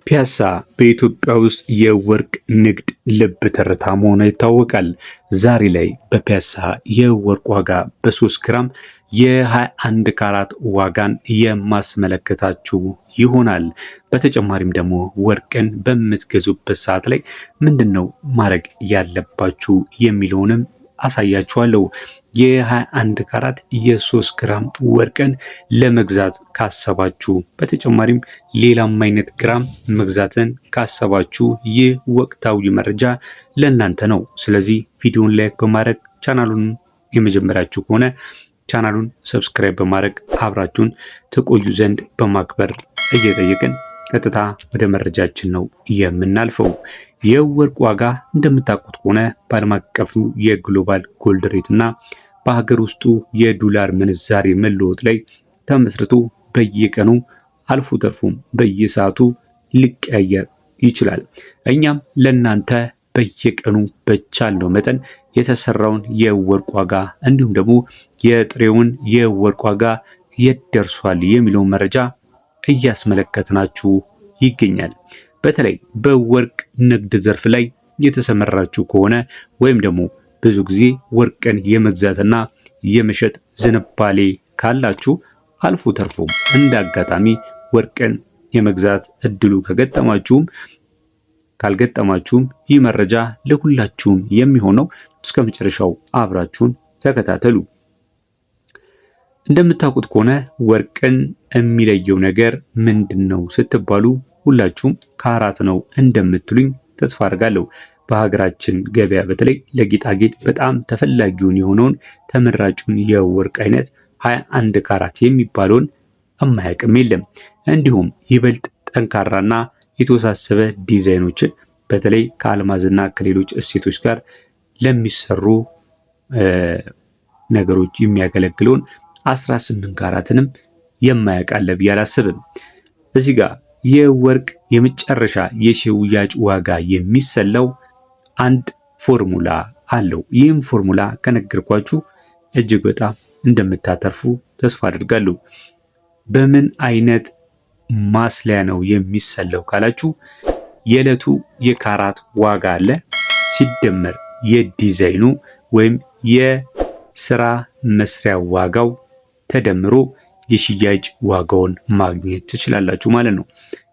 ፒያሳ በኢትዮጵያ ውስጥ የወርቅ ንግድ ልብ ትርታ መሆኑ ይታወቃል። ዛሬ ላይ በፒያሳ የወርቅ ዋጋ በ3 ግራም የ21 ካራት ዋጋን የማስመለከታችሁ ይሆናል። በተጨማሪም ደግሞ ወርቅን በምትገዙበት ሰዓት ላይ ምንድነው ማድረግ ያለባችሁ የሚለውንም አሳያችኋለሁ። የ21 ካራት የ3 ግራም ወርቅን ለመግዛት ካሰባችሁ በተጨማሪም ሌላም አይነት ግራም መግዛትን ካሰባችሁ ይህ ወቅታዊ መረጃ ለእናንተ ነው። ስለዚህ ቪዲዮን ላይክ በማድረግ ቻናሉን የመጀመሪያችሁ ከሆነ ቻናሉን ሰብስክራይብ በማድረግ አብራችሁን ተቆዩ ዘንድ በማክበር እየጠየቅን ቀጥታ ወደ መረጃችን ነው የምናልፈው። የወርቅ ዋጋ እንደምታውቁት ከሆነ በዓለም አቀፉ የግሎባል ጎልድ ሬት እና በሀገር ውስጡ የዶላር ምንዛሬ መለወጥ ላይ ተመስርቶ በየቀኑ አልፎ ተርፎም በየሰዓቱ ሊቀያየር ይችላል። እኛም ለናንተ በየቀኑ በቻልነው መጠን የተሰራውን የወርቅ ዋጋ እንዲሁም ደግሞ የጥሬውን የወርቅ ዋጋ የት ደርሷል የሚለውን መረጃ እያስመለከትናችሁ ይገኛል። በተለይ በወርቅ ንግድ ዘርፍ ላይ የተሰማራችሁ ከሆነ ወይም ደግሞ ብዙ ጊዜ ወርቅን የመግዛትና የመሸጥ ዝንባሌ ካላችሁ አልፎ ተርፎም እንደ አጋጣሚ ወርቅን የመግዛት እድሉ ከገጠማችሁም ካልገጠማችሁም ይህ መረጃ ለሁላችሁም የሚሆነው እስከ መጨረሻው አብራችሁን ተከታተሉ። እንደምታውቁት ከሆነ ወርቅን የሚለየው ነገር ምንድነው ስትባሉ ሁላችሁም ካራት ነው እንደምትሉኝ ተስፋ አድርጋለሁ። በሀገራችን ገበያ በተለይ ለጌጣጌጥ በጣም ተፈላጊውን የሆነውን ተመራጩን የወርቅ አይነት 21 ካራት የሚባለውን የማያውቅም የለም። እንዲሁም ይበልጥ ጠንካራና የተወሳሰበ ዲዛይኖችን በተለይ ከአልማዝና ከሌሎች እሴቶች ጋር ለሚሰሩ ነገሮች የሚያገለግለውን 18 ካራትንም የማያውቅ አለ ብዬ አላስብም። እዚህ ጋር የወርቅ የመጨረሻ የሽያጭ ዋጋ የሚሰላው አንድ ፎርሙላ አለው። ይህም ፎርሙላ ከነገርኳችሁ እጅግ በጣም እንደምታተርፉ ተስፋ አድርጋለሁ። በምን አይነት ማስለያ ነው የሚሰላው ካላችሁ የዕለቱ የካራት ዋጋ አለ ሲደመር የዲዛይኑ ወይም የስራ መስሪያ ዋጋው ተደምሮ የሽያጭ ዋጋውን ማግኘት ትችላላችሁ ማለት ነው።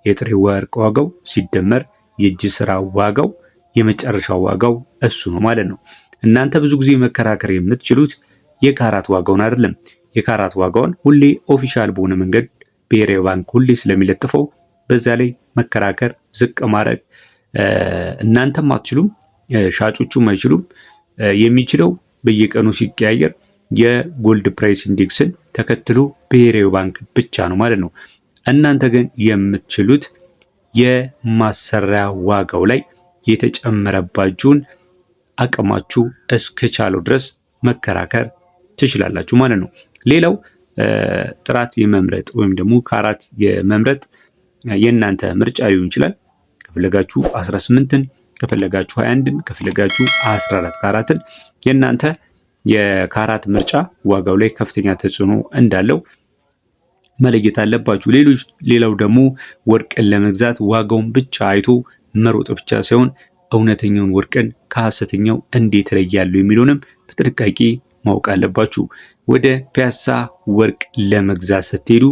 የጥሬ ወርቅ ዋጋው ሲደመር የእጅ ስራ ዋጋው የመጨረሻው ዋጋው እሱ ነው ማለት ነው። እናንተ ብዙ ጊዜ መከራከር የምትችሉት የካራት ዋጋውን አይደለም። የካራት ዋጋውን ሁሌ ኦፊሻል በሆነ መንገድ ብሔራዊ ባንክ ሁሌ ስለሚለጥፈው በዛ ላይ መከራከር ዝቅ ማድረግ እናንተም አትችሉም፣ ሻጮቹም አይችሉም። የሚችለው በየቀኑ ሲቀያየር የጎልድ ፕራይስ ኢንዴክስን ተከትሎ ብሔራዊ ባንክ ብቻ ነው ማለት ነው። እናንተ ግን የምትችሉት የማሰሪያ ዋጋው ላይ የተጨመረባችሁን አቅማችሁ እስከቻለው ድረስ መከራከር ትችላላችሁ ማለት ነው። ሌላው ጥራት የመምረጥ ወይም ደግሞ ካራት የመምረጥ የእናንተ ምርጫ ሊሆን ይችላል። ከፈለጋችሁ 18ን፣ ከፈለጋችሁ 21ን፣ ከፈለጋችሁ 14 ካራትን የእናንተ የካራት ምርጫ ዋጋው ላይ ከፍተኛ ተጽዕኖ እንዳለው መለየት አለባችሁ። ሌላው ደግሞ ወርቅን ለመግዛት ዋጋውን ብቻ አይቶ መሮጥ ብቻ ሳይሆን እውነተኛውን ወርቅን ከሐሰተኛው እንዴት ይለያሉ የሚለውንም በጥንቃቄ ማወቅ አለባችሁ። ወደ ፒያሳ ወርቅ ለመግዛት ስትሄዱ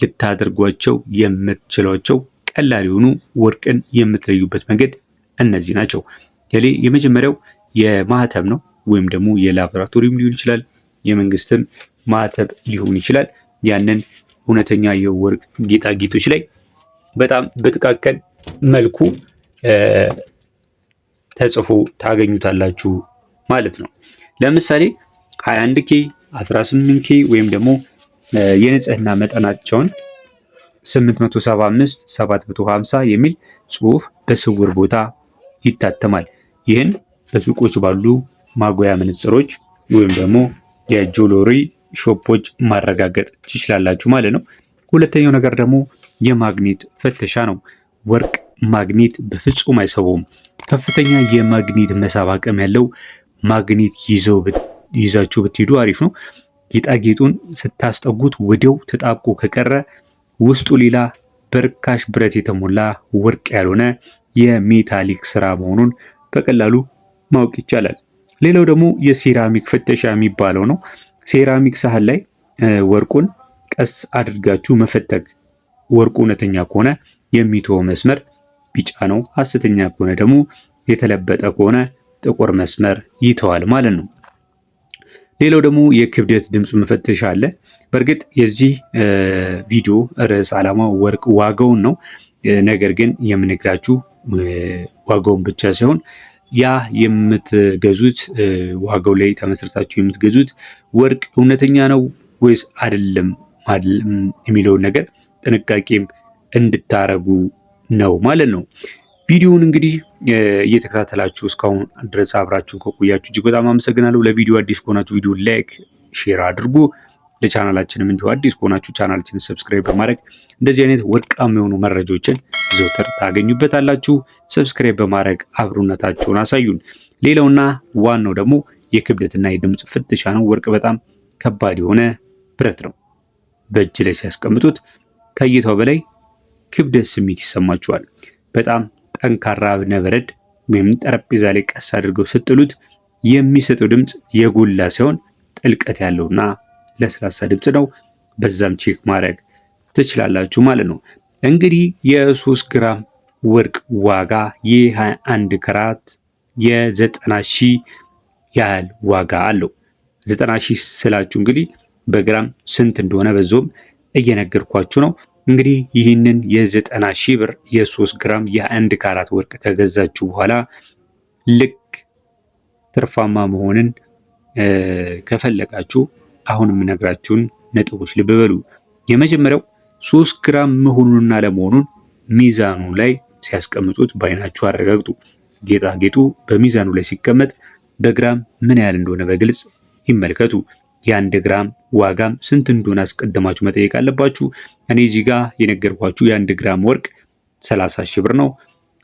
ልታደርጓቸው የምትችሏቸው ቀላል የሆኑ ወርቅን የምትለዩበት መንገድ እነዚህ ናቸው። የመጀመሪያው የማህተም ነው፣ ወይም ደግሞ የላቦራቶሪም ሊሆን ይችላል፣ የመንግስትም ማህተብ ሊሆን ይችላል። ያንን እውነተኛ የወርቅ ጌጣጌጦች ላይ በጣም በጥቃቅን መልኩ ተጽፎ ታገኙታላችሁ ማለት ነው። ለምሳሌ 21K 18K ወይም ደግሞ የንጽህና መጠናቸውን 875 750 የሚል ጽሑፍ በስውር ቦታ ይታተማል። ይህን በሱቆች ባሉ ማጉያ መነጽሮች ወይም ደግሞ የጆሎሪ ሾፖች ማረጋገጥ ትችላላችሁ ማለት ነው። ሁለተኛው ነገር ደግሞ የማግኔት ፍተሻ ነው። ወርቅ ማግኔት በፍጹም አይሰበውም። ከፍተኛ የማግኔት መሳብ አቅም ያለው ማግኔት ይዛችሁ ብትሄዱ አሪፍ ነው። ጌጣጌጡን ስታስጠጉት ወዲያው ተጣብቆ ከቀረ ውስጡ ሌላ በርካሽ ብረት የተሞላ ወርቅ ያልሆነ የሜታሊክ ስራ መሆኑን በቀላሉ ማወቅ ይቻላል። ሌላው ደግሞ የሴራሚክ ፍተሻ የሚባለው ነው። ሴራሚክ ሳህን ላይ ወርቁን ቀስ አድርጋችሁ መፈተግ። ወርቁ እውነተኛ ከሆነ የሚተወው መስመር ቢጫ ነው፣ ሐሰተኛ ከሆነ ደግሞ የተለበጠ ከሆነ ጥቁር መስመር ይተዋል ማለት ነው። ሌላው ደግሞ የክብደት ድምፅ መፈተሻ አለ። በእርግጥ የዚህ ቪዲዮ ርዕስ ዓላማው ወርቅ ዋጋውን ነው። ነገር ግን የምነግራችሁ ዋጋውን ብቻ ሳይሆን ያ የምትገዙት ዋጋው ላይ ተመስርታችሁ የምትገዙት ወርቅ እውነተኛ ነው ወይስ አይደለም የሚለውን ነገር ጥንቃቄም እንድታረጉ ነው ማለት ነው። ቪዲዮውን እንግዲህ እየተከታተላችሁ እስካሁን ድረስ አብራችሁን ከቆያችሁ እጅግ በጣም አመሰግናለሁ። ለቪዲዮ አዲስ ከሆናችሁ ቪዲዮ ላይክ፣ ሼር አድርጉ። ለቻናላችንም እንዲሁ አዲስ ከሆናችሁ ቻናላችንን ሰብስክራይብ በማድረግ እንደዚህ አይነት ወርቃማ የሆኑ መረጃዎችን ዘውትር ታገኙበታላችሁ። ሰብስክራይብ በማድረግ አብሮነታችሁን አሳዩን። ሌላውና ዋናው ደግሞ የክብደትና የድምፅ ፍተሻ ነው። ወርቅ በጣም ከባድ የሆነ ብረት ነው። በእጅ ላይ ሲያስቀምጡት ከእይታው በላይ ክብደት ስሜት ይሰማችኋል። በጣም ጠንካራ እብነበረድ ወይም ጠረጴዛ ላይ ቀስ አድርገው ስትጥሉት የሚሰጠው ድምፅ የጎላ ሲሆን ጥልቀት ያለውና ለስላሳ ድምፅ ነው። በዛም ቼክ ማድረግ ትችላላችሁ ማለት ነው። እንግዲህ የ3 ግራም ወርቅ ዋጋ የ21 ካራት የ90 ሺህ ያህል ዋጋ አለው። 90 ሺህ ስላችሁ እንግዲህ በግራም ስንት እንደሆነ በዛውም እየነገርኳችሁ ነው። እንግዲህ ይህንን የ90 ሺህ ብር የ3 ግራም የ1 ካራት ወርቅ ከገዛችሁ በኋላ ልክ ትርፋማ መሆንን ከፈለጋችሁ አሁን የምነግራችሁን ነጥቦች ልብ በሉ። የመጀመሪያው 3 ግራም መሆኑንና ለመሆኑን ሚዛኑ ላይ ሲያስቀምጡት በአይናችሁ አረጋግጡ። ጌጣጌጡ በሚዛኑ ላይ ሲቀመጥ በግራም ምን ያህል እንደሆነ በግልጽ ይመልከቱ። የ1 ግራም ዋጋም ስንት እንደሆነ አስቀድማችሁ መጠየቅ አለባችሁ። እኔ እዚህ ጋር የነገርኳችሁ የ1 ግራም ወርቅ 30 ሺህ ብር ነው።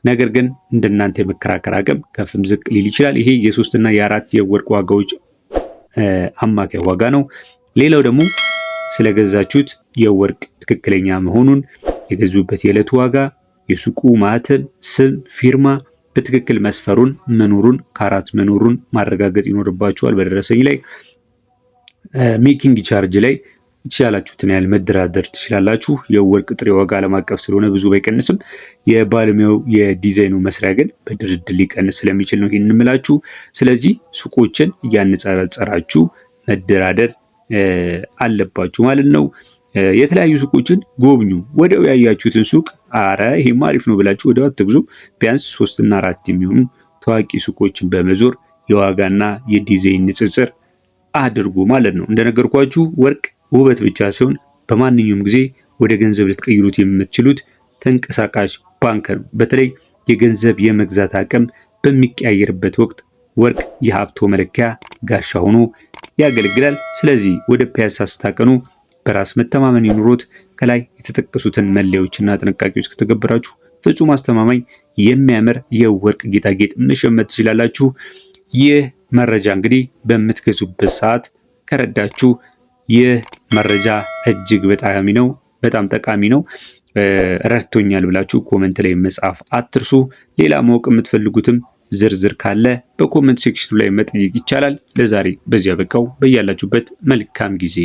ነገር ግን እንደናንተ የመከራከር አቅም ከፍም ዝቅ ሊል ይችላል። ይሄ የ3 እና የ4 የወርቅ ዋጋዎች አማካይ ዋጋ ነው። ሌላው ደግሞ ስለገዛችሁት የወርቅ ትክክለኛ መሆኑን፣ የገዙበት የዕለቱ ዋጋ፣ የሱቁ ማህተም፣ ስም፣ ፊርማ በትክክል መስፈሩን መኖሩን ካራት መኖሩን ማረጋገጥ ይኖርባችኋል። በደረሰኝ ላይ ሜኪንግ ቻርጅ ላይ ይቻላችሁትን ያህል መደራደር ትችላላችሁ። የወርቅ ጥሬ ዋጋ ዓለም አቀፍ ስለሆነ ብዙ ባይቀንስም የባለሙያው የዲዛይኑ መስሪያ ግን በድርድር ሊቀንስ ስለሚችል ነው ይህን እንምላችሁ። ስለዚህ ሱቆችን እያነጻጸራችሁ መደራደር አለባችሁ ማለት ነው። የተለያዩ ሱቆችን ጎብኙ። ወዲያው ያያችሁትን ሱቅ አረ ይሄማ አሪፍ ነው ብላችሁ ወዲያው አትግዙ። ቢያንስ 3 እና 4 የሚሆኑ ታዋቂ ሱቆችን በመዞር የዋጋና የዲዛይን ንጽጽር አድርጉ ማለት ነው። እንደነገርኳችሁ ወርቅ ውበት ብቻ ሲሆን በማንኛውም ጊዜ ወደ ገንዘብ ልትቀይሩት የምትችሉት ተንቀሳቃሽ ባንክ ነው። በተለይ የገንዘብ የመግዛት አቅም በሚቀያየርበት ወቅት ወርቅ የሀብቶ መለኪያ ጋሻ ሆኖ ያገለግላል። ስለዚህ ወደ ፒያሳ ስታቀኑ በራስ መተማመን ይኑሮት። ከላይ የተጠቀሱትን መለያዎችና ጥንቃቄዎች ከተገበራችሁ ፍጹም አስተማማኝ የሚያምር የወርቅ ጌጣጌጥ መሸመት ትችላላችሁ። ይህ መረጃ እንግዲህ በምትገዙበት ሰዓት ከረዳችሁ ይህ መረጃ እጅግ በጣም ጠቃሚ ነው፣ ረድቶኛል ብላችሁ ኮመንት ላይ መጻፍ አትርሱ። ሌላ ማወቅ የምትፈልጉትም ዝርዝር ካለ በኮመንት ሴክሽኑ ላይ መጠየቅ ይቻላል። ለዛሬ በዚያ በቃው። በያላችሁበት መልካም ጊዜ